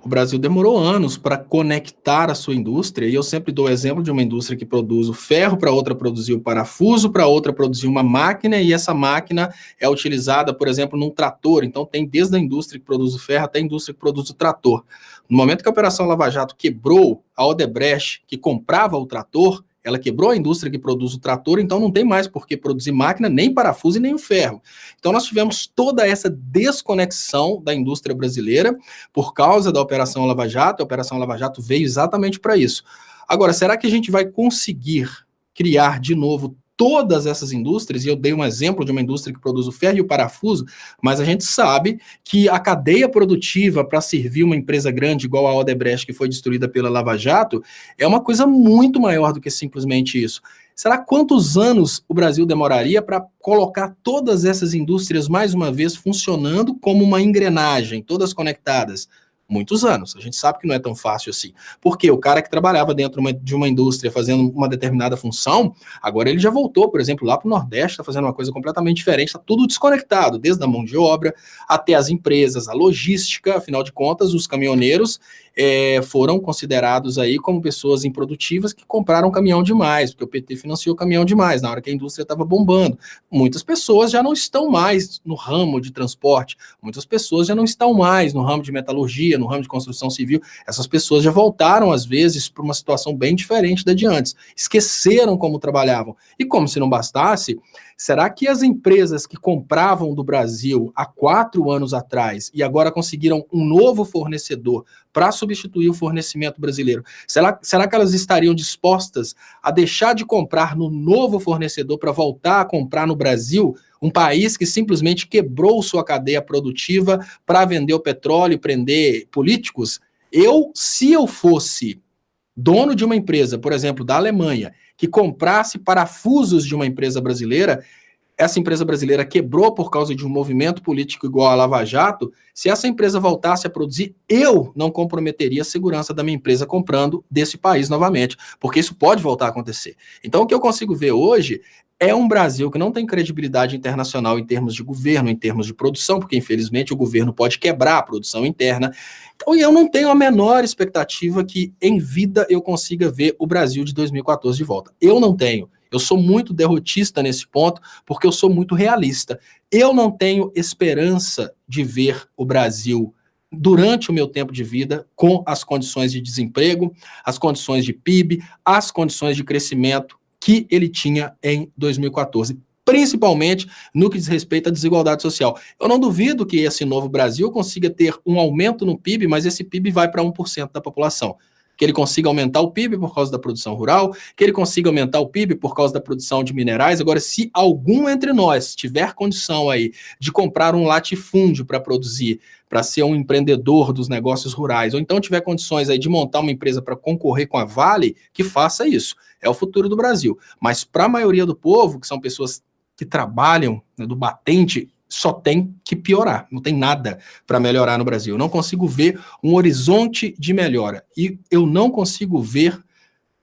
O Brasil demorou anos para conectar a sua indústria, e eu sempre dou o exemplo de uma indústria que produz o ferro, para outra produzir o parafuso, para outra produzir uma máquina, e essa máquina é utilizada, por exemplo, num trator. Então tem desde a indústria que produz o ferro até a indústria que produz o trator. No momento que a Operação Lava Jato quebrou a Odebrecht, que comprava o trator, ela quebrou a indústria que produz o trator, então não tem mais por que produzir máquina, nem parafuso e nem o ferro. Então nós tivemos toda essa desconexão da indústria brasileira por causa da Operação Lava Jato. A Operação Lava Jato veio exatamente para isso. Agora, será que a gente vai conseguir criar de novo todas essas indústrias? E eu dei um exemplo de uma indústria que produz o ferro e o parafuso, mas a gente sabe que a cadeia produtiva para servir uma empresa grande igual a Odebrecht, que foi destruída pela Lava Jato, é uma coisa muito maior do que simplesmente isso. Será quantos anos o Brasil demoraria para colocar todas essas indústrias mais uma vez funcionando como uma engrenagem, todas conectadas? Muitos anos. A gente sabe que não é tão fácil assim. Porque o cara que trabalhava dentro de uma indústria fazendo uma determinada função, agora ele já voltou, por exemplo, lá para o Nordeste, está fazendo uma coisa completamente diferente, está tudo desconectado, desde a mão de obra até as empresas, a logística. Afinal de contas, os caminhoneiros foram considerados aí como pessoas improdutivas que compraram caminhão demais, porque o PT financiou caminhão demais, na hora que a indústria estava bombando. Muitas pessoas já não estão mais no ramo de transporte, muitas pessoas já não estão mais no ramo de metalurgia, no ramo de construção civil. Essas pessoas já voltaram, às vezes, para uma situação bem diferente da de antes. Esqueceram como trabalhavam. E como se não bastasse, será que as empresas que compravam do Brasil há 4 anos atrás e agora conseguiram um novo fornecedor para substituir o fornecimento brasileiro, será que elas estariam dispostas a deixar de comprar no novo fornecedor para voltar a comprar no Brasil, um país que simplesmente quebrou sua cadeia produtiva para vender o petróleo e prender políticos? Se eu fosse dono de uma empresa, por exemplo, da Alemanha, que comprasse parafusos de uma empresa brasileira, essa empresa brasileira quebrou por causa de um movimento político igual a Lava Jato, se essa empresa voltasse a produzir, eu não comprometeria a segurança da minha empresa comprando desse país novamente, porque isso pode voltar a acontecer. Então, o que eu consigo ver hoje é um Brasil que não tem credibilidade internacional em termos de governo, em termos de produção, porque infelizmente o governo pode quebrar a produção interna. Então, eu não tenho a menor expectativa que em vida eu consiga ver o Brasil de 2014 de volta. Eu não tenho. Eu sou muito derrotista nesse ponto, porque eu sou muito realista. Eu não tenho esperança de ver o Brasil, durante o meu tempo de vida, com as condições de desemprego, as condições de PIB, as condições de crescimento que ele tinha em 2014, principalmente no que diz respeito à desigualdade social. Eu não duvido que esse novo Brasil consiga ter um aumento no PIB, mas esse PIB vai para 1% da população. Que ele consiga aumentar o PIB por causa da produção rural, que ele consiga aumentar o PIB por causa da produção de minerais. Agora, se algum entre nós tiver condição aí de comprar um latifúndio para produzir, para ser um empreendedor dos negócios rurais, ou então tiver condições aí de montar uma empresa para concorrer com a Vale, que faça isso. É o futuro do Brasil. Mas para a maioria do povo, que são pessoas que trabalham, né, do batente, só tem que piorar, não tem nada para melhorar no Brasil. Eu não consigo ver um horizonte de melhora. E eu não consigo ver,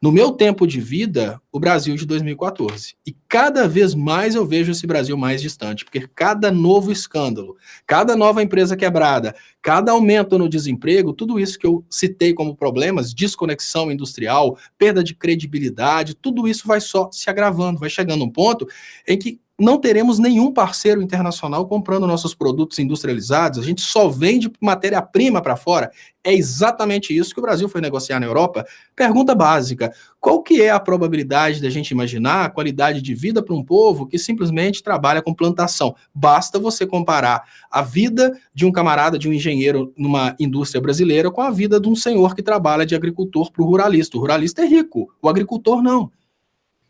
no meu tempo de vida, o Brasil de 2014. E cada vez mais eu vejo esse Brasil mais distante, porque cada novo escândalo, cada nova empresa quebrada, cada aumento no desemprego, tudo isso que eu citei como problemas, desconexão industrial, perda de credibilidade, tudo isso vai só se agravando, vai chegando um ponto em que não teremos nenhum parceiro internacional comprando nossos produtos industrializados, a gente só vende matéria-prima para fora. É exatamente isso que o Brasil foi negociar na Europa. Pergunta básica: qual que é a probabilidade da gente imaginar a qualidade de vida para um povo que simplesmente trabalha com plantação? Basta você comparar a vida de um camarada, de um engenheiro numa indústria brasileira com a vida de um senhor que trabalha de agricultor para o ruralista. O ruralista é rico, o agricultor não.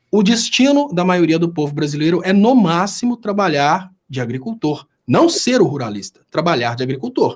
O destino da maioria do povo brasileiro é, no máximo, trabalhar de agricultor. Não ser o ruralista, trabalhar de agricultor.